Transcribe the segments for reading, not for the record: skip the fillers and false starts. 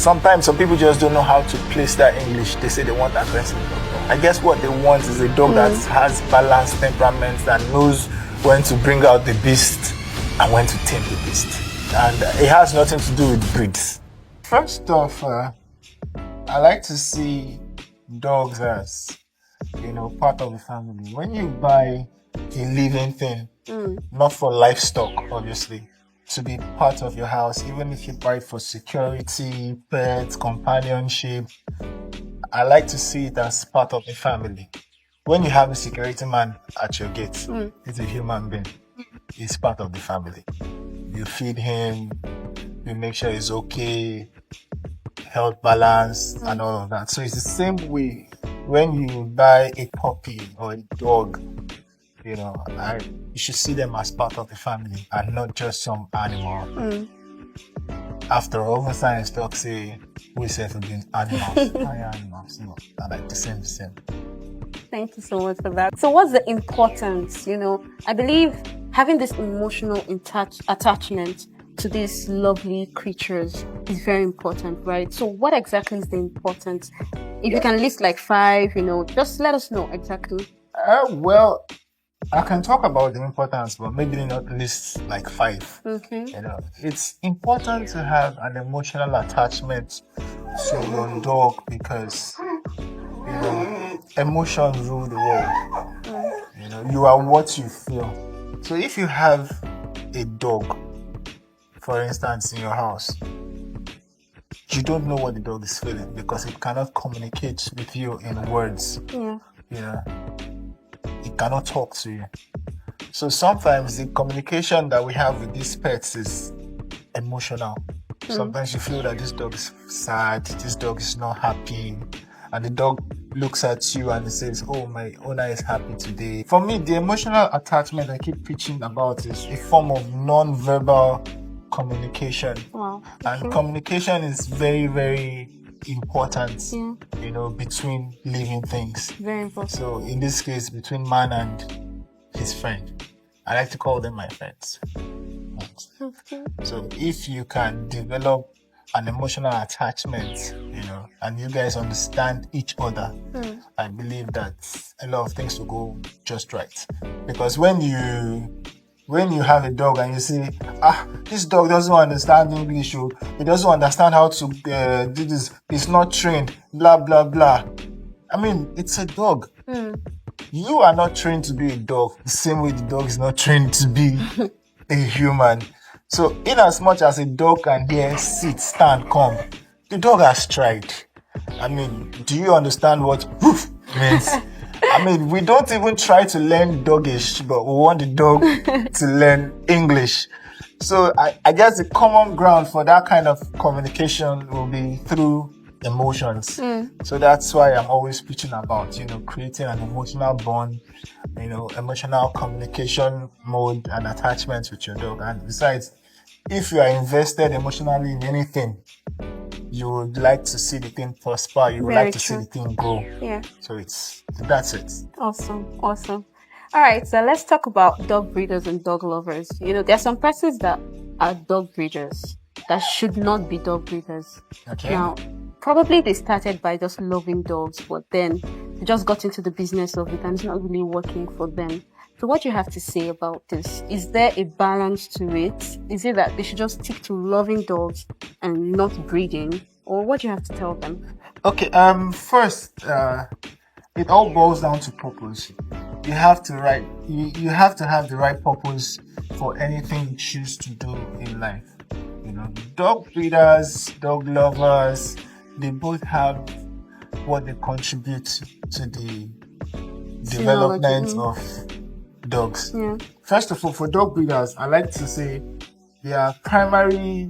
sometimes some people just don't know how to place that English. They say they want aggressive dog. I guess what they want is a dog that has balanced temperament, that knows when to bring out the beast and when to tame the beast. And it has nothing to do with breeds. First off, I like to see dogs as, part of the family. When you buy a living thing, not for livestock, obviously, to be part of your house, even if you buy it for security, pets, companionship, I like to see it as part of the family. When you have a security man at your gate, it's a human being. He's part of the family. You feed him, you make sure he's okay, health balance, and all of that. So it's the same way when you buy a puppy or a dog, you should see them as part of the family and not just some animal. After all, over science talk say we say for being animals, higher animals, and like the same. Thank you so much for that. So what's the importance? I believe having this emotional attachment to these lovely creatures is very important, right? So what exactly is the importance? If you can list like 5, just let us know exactly. Well, I can talk about the importance, but maybe not list like 5. Okay. It's important to have an emotional attachment to your dog because, emotions rule the world. You are what you feel. So if you have a dog, for instance, in your house, you don't know what the dog is feeling because it cannot communicate with you in words. It cannot talk to you. So sometimes the communication that we have with these pets is emotional. Sometimes you feel that this dog is sad, this dog is not happy, and the dog looks at you and it says, oh, my owner is happy today. For me, the emotional attachment I keep preaching about is a form of non-verbal communication. Wow. And communication is very, very important, between living things. Very important. So in this case, between man and his friend. I like to call them my friends. Okay. So if you can develop an emotional attachment, and you guys understand each other, I believe that a lot of things will go just right. Because when you have a dog and you say, this dog doesn't understand English, he doesn't understand how to do this, he's not trained, blah, blah, blah. I mean, it's a dog. You are not trained to be a dog, the same way the dog is not trained to be a human. So, in as much as a dog can hear, sit, stand, come, the dog has tried. I mean, do you understand what woof means? I mean, we don't even try to learn doggish, but we want the dog to learn English. So, I guess the common ground for that kind of communication will be through emotions. So that's why I'm always preaching about, creating an emotional bond, emotional communication mode and attachment with your dog. And besides, if you are invested emotionally in anything, you would like to see the thing prosper. You would like to see the thing grow. Yeah. So that's it. Awesome. All right. So let's talk about dog breeders and dog lovers. There are some persons that are dog breeders that should not be dog breeders. Okay. Now, probably they started by just loving dogs, but then they just got into the business of it and it's not really working for them. So what do you have to say about this? Is there a balance to it? Is it that they should just stick to loving dogs and not breeding? Or what do you have to tell them? Okay, first, it all boils down to purpose. You have to have the right purpose for anything you choose to do in life. Dog breeders, dog lovers, they both have what they contribute to the development of dogs. Yeah. First of all, for dog breeders, I like to say their primary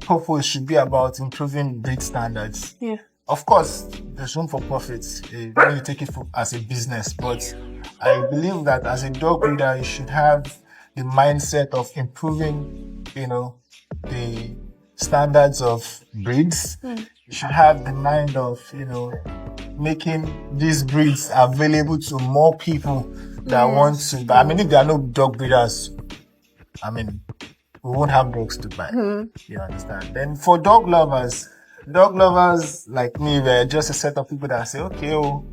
purpose should be about improving breed standards. Yeah. Of course, there's room for profits when you take it as a business, but I believe that as a dog breeder, you should have the mindset of improving, the standards of breeds. You should have the mind of, making these breeds available to more people that want to buy. I mean, if there are no dog breeders, we won't have dogs to buy. You understand? Then for dog lovers, Dog lovers like me, they're just a set of people that say, okay, oh,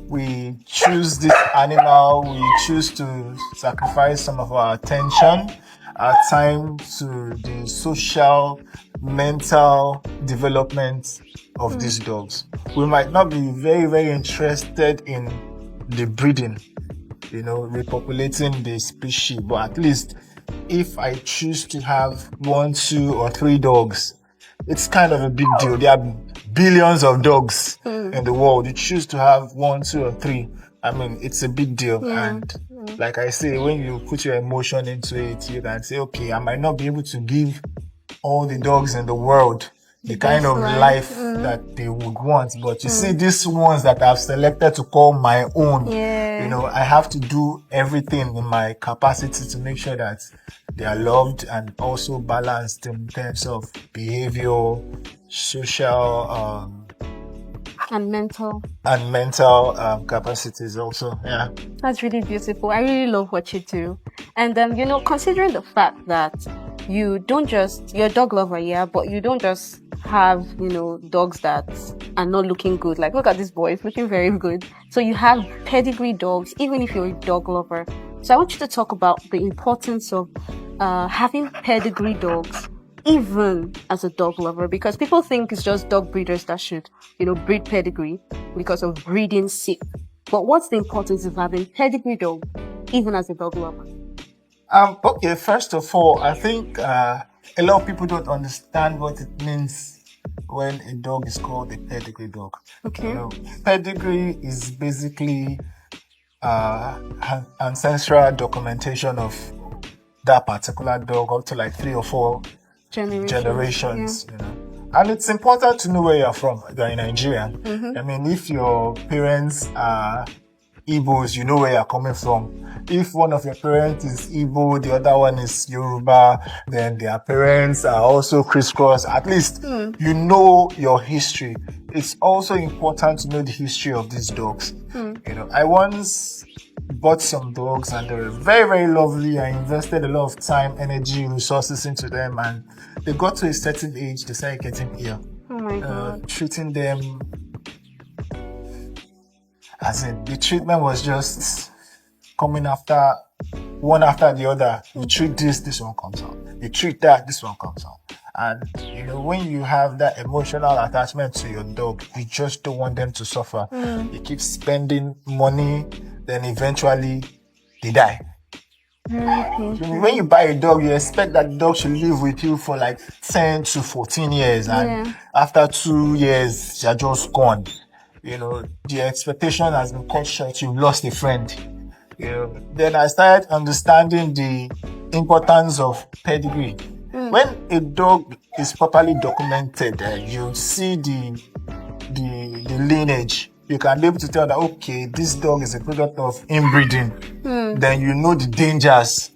we choose this animal, we choose to sacrifice some of our attention, our time to the social, mental development of these dogs. We might not be very, very interested in the breeding, repopulating the species, but at least if I choose to have 1, 2, or 3 dogs, it's kind of a big deal. There are billions of dogs in the world. You choose to have 1, 2, or 3. I mean, it's a big deal. Yeah. And like I say, when you put your emotion into it, you can say, okay, I might not be able to give all the dogs in the world the kind of life that they would want. But you see, these ones that I've selected to call my own, I have to do everything in my capacity to make sure that they are loved and also balanced in terms of behavior, social, and mental capacities also. Yeah, that's really beautiful. I really love what you do. And considering the fact that you're a dog lover, yeah, but you don't just have dogs that are not looking good. Like, look at this boy, it's looking very good. So you have pedigree dogs, even if you're a dog lover. So I want you to talk about the importance of having pedigree dogs even as a dog lover, because people think it's just dog breeders that should, breed pedigree because of breeding sick. But what's the importance of having pedigree dog even as a dog lover? Okay, first of all, I think a lot of people don't understand what it means when a dog is called a pedigree dog. Okay. Pedigree is basically ancestral documentation of that particular dog up to like 3 or 4 generations. Yeah. And it's important to know where you're from. You're in Nigeria. I mean, if your parents are Igbos, you know where you're coming from. If one of your parents is Igbo, the other one is Yoruba, then their parents are also crisscross. At least you know your history. It's also important to know the history of these dogs. I once bought some dogs and they were very, very lovely. I invested a lot of time, energy, resources into them, and they got to a certain age, they started getting ill. Oh my God. Treating them, as in the treatment was just coming after one after the other. You treat this one comes out. You treat that, this one comes out. And when you have that emotional attachment to your dog, you just don't want them to suffer. You keep spending money, then eventually they die. When you buy a dog, you expect that the dog should live with you for like 10 to 14 years. And after 2 years, you're just gone. The expectation has been cut short. You've lost a friend. Then I started understanding the importance of pedigree. When a dog is properly documented, you see the lineage. You can be able to tell that, okay, this dog is a product of inbreeding. Then you know the dangers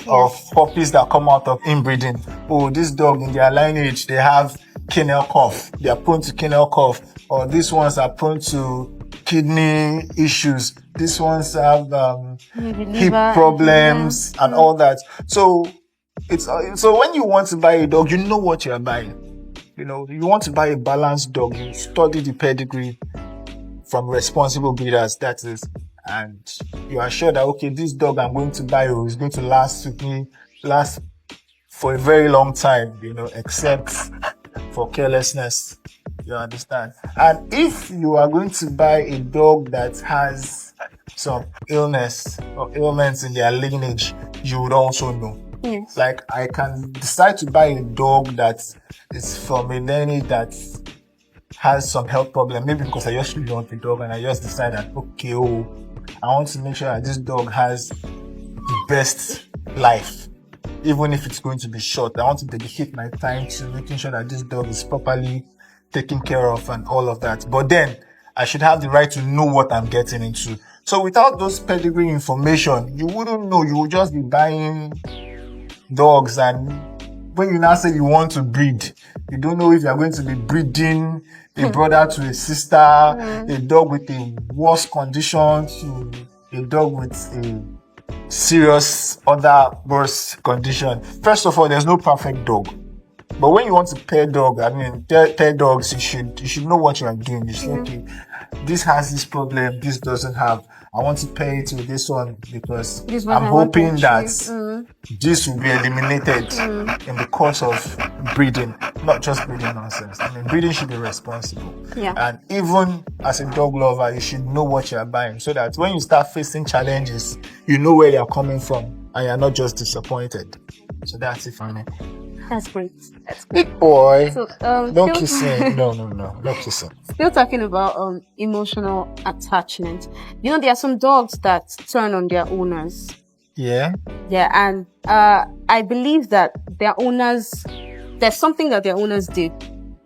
of puppies that come out of inbreeding. Oh, this dog in their lineage, they have kennel cough. They are prone to kennel cough. Or these ones are prone to kidney issues. These ones have hip problems and all that. So when you want to buy a dog, you know what you are buying. You want to buy a balanced dog. You study the pedigree from responsible breeders, that is, and you are sure that, okay, this dog I'm going to buy is going to last for a very long time, except for carelessness. You understand? And if you are going to buy a dog that has some illness or ailments in their lineage, you would also know. Yes. Like, I can decide to buy a dog that is from a lineage that has some health problem, maybe because I just really want the dog and I just decide that, okay, I want to make sure that this dog has the best life, even if it's going to be short. I want to dedicate my time to making sure that this dog is properly taken care of and all of that. But then I should have the right to know what I'm getting into. So without those pedigree information, you wouldn't know. You would just be buying dogs, and when you now say you want to breed, you don't know if you're going to be breeding a brother to a sister, a dog with a worse condition to a dog with a serious other worse condition. First of all, there's no perfect dog. But when you want to pair dog, I mean, pair dogs, you should know what you are doing. You should okay, this has this problem, this doesn't have. I want to pair it with this one because This one I'm I want to hoping that achieve. this will be eliminated in the course of breeding, not just breeding nonsense. I mean, breeding should be responsible. Yeah. And even as a dog lover, you should know what you're buying so that when you start facing challenges, you know where they're coming from and you're not just disappointed. So that's it for me. That's great. That's great. Big boy. So, Don't still- kissing. No, not kissing. Still talking about emotional attachment. You know, there are some dogs that turn on their owners. Yeah. Yeah, and I believe that their owners, there's something that their owners did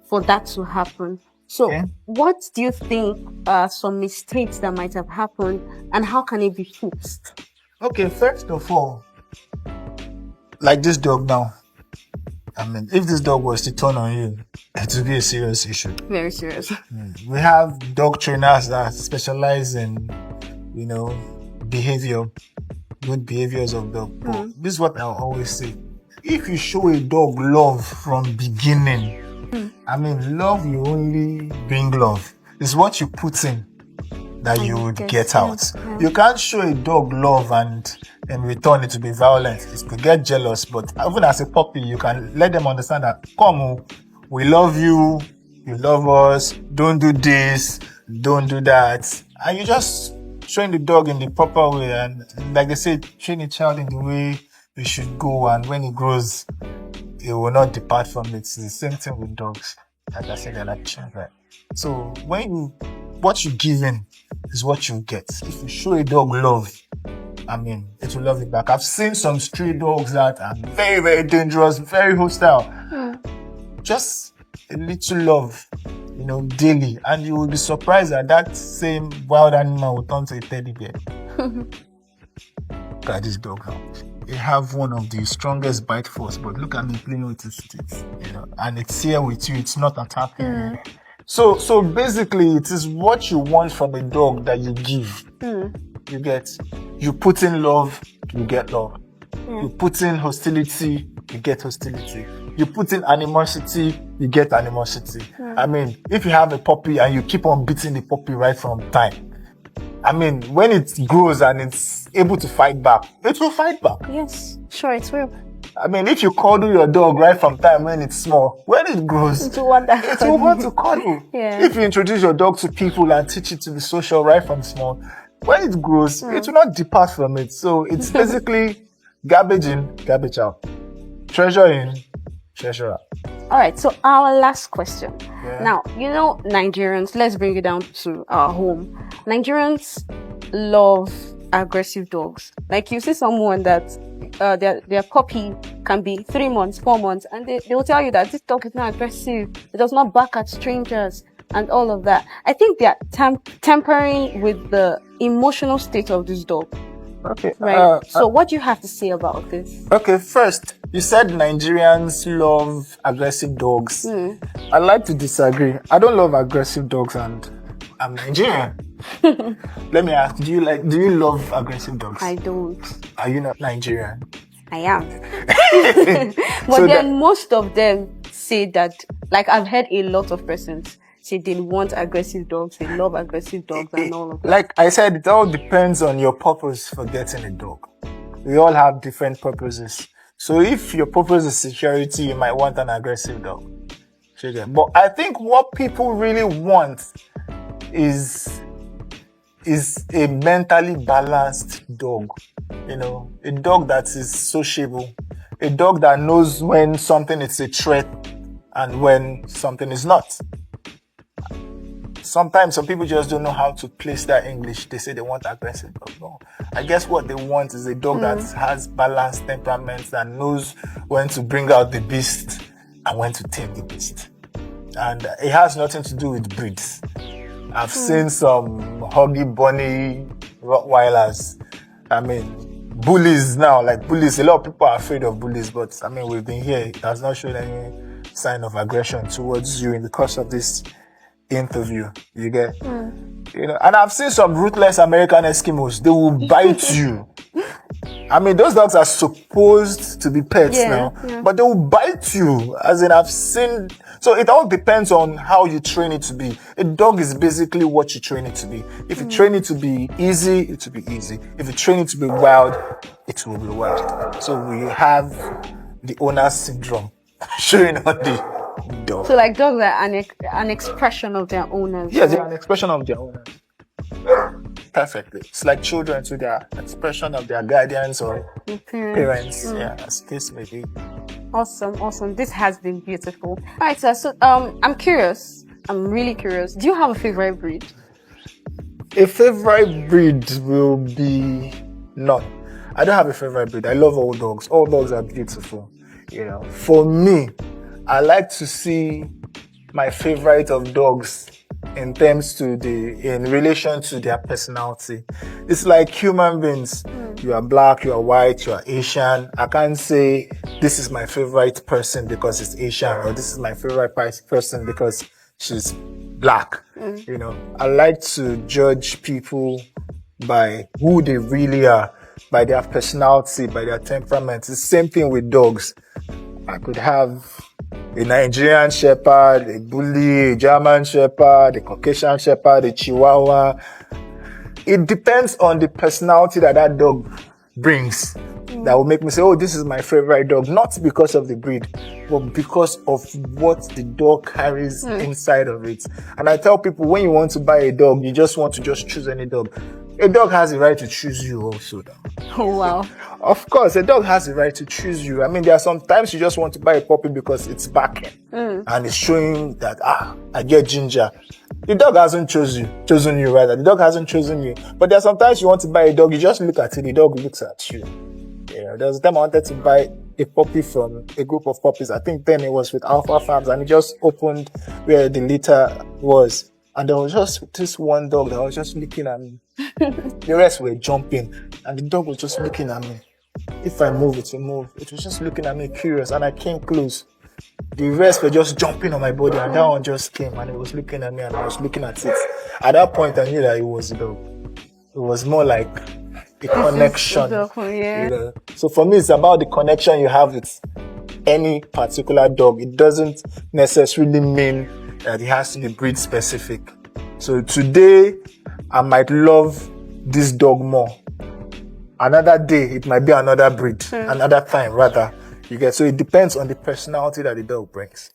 for that to happen. So, Yeah. what do you think are some mistakes that might have happened, and how can it be fixed? Okay, first of all, like this dog now. I mean, if this dog was to turn on you, it would be a serious issue. Very serious. We have dog trainers that specialize in, behavior, good behaviors of dog. But this is what I'll always say. If you show a dog love from beginning, I mean, love you only bring love. It's what you put in that you would get out. You can't show a dog love and in return it will be violent. It could get jealous, but even as a puppy, you can let them understand that, come, we love you, you love us, don't do this, don't do that. And you just train the dog in the proper way. And like they say, train a child in the way it should go. And when it grows, it will not depart from it. It's the same thing with dogs. Like I said, they're like children. So what you give in is what you get. If you show a dog love, I mean, it will love you back. I've seen some stray dogs that are very, very dangerous, very hostile. Just a little love, daily. And you will be surprised that that same wild animal will turn to a teddy bear. Look at this dog now. It have one of the strongest bite force, but look at me playing with its teeth, and it's here with you. It's not attacking you. So basically, it is what you want from a dog that you give. You get. You put in love, you get love. You put in hostility, you get hostility. You put in animosity, you get animosity. I mean, if you have a puppy and you keep on beating the puppy right from time, I mean, when it grows and it's able to fight back, it will fight back. Yes, sure, it will. I mean, if you cuddle your dog right from time when it's small, when it grows, It will want that it will want to cuddle. Yeah. If you introduce your dog to people and teach it to be social right from small, when it grows, it will not depart from it. So it's basically garbage in, garbage out. Treasure in, treasure out. All right, so our last question. Yeah. Now, Nigerians, let's bring it down to our home. Nigerians love aggressive dogs. Like you see someone that their puppy can be 3 months, 4 months, and they will tell you that this dog is not aggressive. It does not bark at strangers and all of that. I think they are tampering with the emotional state of this dog. Okay. Right. So what do you have to say about this? Okay, first, you said Nigerians love aggressive dogs. I like to disagree. I don't love aggressive dogs and I'm Nigerian. Let me ask, do you love aggressive dogs? I don't. Are you not Nigerian? I am. But So then most of them say that, like I've heard a lot of persons say they want aggressive dogs, they love aggressive dogs and all of that. Like I said, it all depends on your purpose for getting a dog. We all have different purposes. So if your purpose is security, you might want an aggressive dog. But I think what people really want is a mentally balanced dog. A dog that is sociable. A dog that knows when something is a threat and when something is not. Sometimes some people just don't know how to place that English. They say they want aggressive dog. No. I guess what they want is a dog that has balanced temperaments and knows when to bring out the beast and when to tame the beast. And it has nothing to do with breeds. I've seen some huggy bunny Rottweilers. I mean, bullies now, like bullies. A lot of people are afraid of bullies, but I mean, we've been here. It has not shown any sign of aggression towards you in the course of this interview. You get? And I've seen some ruthless American Eskimos. They will bite you. I mean, those dogs are supposed to be pets now, but they will bite you. As in, I've seen. So it all depends on how you train it to be. A dog is basically what you train it to be. If you train it to be easy, it will be easy. If you train it to be wild, it will be wild. So we have the owner syndrome showing on the dog. So like dogs are an expression of their owners. Yes, they're an expression of their owners. Perfectly. It's like children to their expression of their guardians or parents. Yeah, as the case may be. Awesome. This has been beautiful. All right, sir. So I'm curious. I'm really curious. Do you have a favorite breed? A favorite breed will be none. I don't have a favorite breed. I love all dogs. All dogs are beautiful. You know, for me, I like to see my favorite of dogs in relation to their personality. It's like human beings. You are black, you are white, you are Asian. I can't say this is my favorite person because it's Asian, or this is my favorite person because she's black. You know, I like to judge people by who they really are, by their personality, by their temperament. It's the same thing with dogs. I could have a Nigerian Shepherd, a Bully, a German Shepherd, a Caucasian Shepherd, a Chihuahua. It depends on the personality that dog brings that will make me say, oh, this is my favorite dog. Not because of the breed, but because of what the dog carries inside of it. And I tell people, when you want to buy a dog, you just want to choose any dog. A dog has the right to choose you also. Oh, wow. Of course, a dog has the right to choose you. I mean, there are some times you just want to buy a puppy because it's barking and it's showing that, I get ginger. The dog hasn't chosen you rather. The dog hasn't chosen you. But there are sometimes you want to buy a dog, you just look at it, the dog looks at you. There was a time I wanted to buy a puppy from a group of puppies. I think then it was with Alpha Farms, and it just opened where the litter was. And there was just this one dog that was just looking at me. The rest were jumping, and the dog was just looking at me. If I move, it will move. It was just looking at me curious, and I came close. The rest were just jumping on my body, and that one just came, and it was looking at me, and I was looking at it. At that point, I knew that it was a dog. It was more like a connection. You know? So for me, it's about the connection you have with any particular dog. It doesn't necessarily mean that it has to be breed specific. So today, I might love this dog more. Another day, it might be another breed. Another time, rather. You get, so it depends on the personality that the dog brings.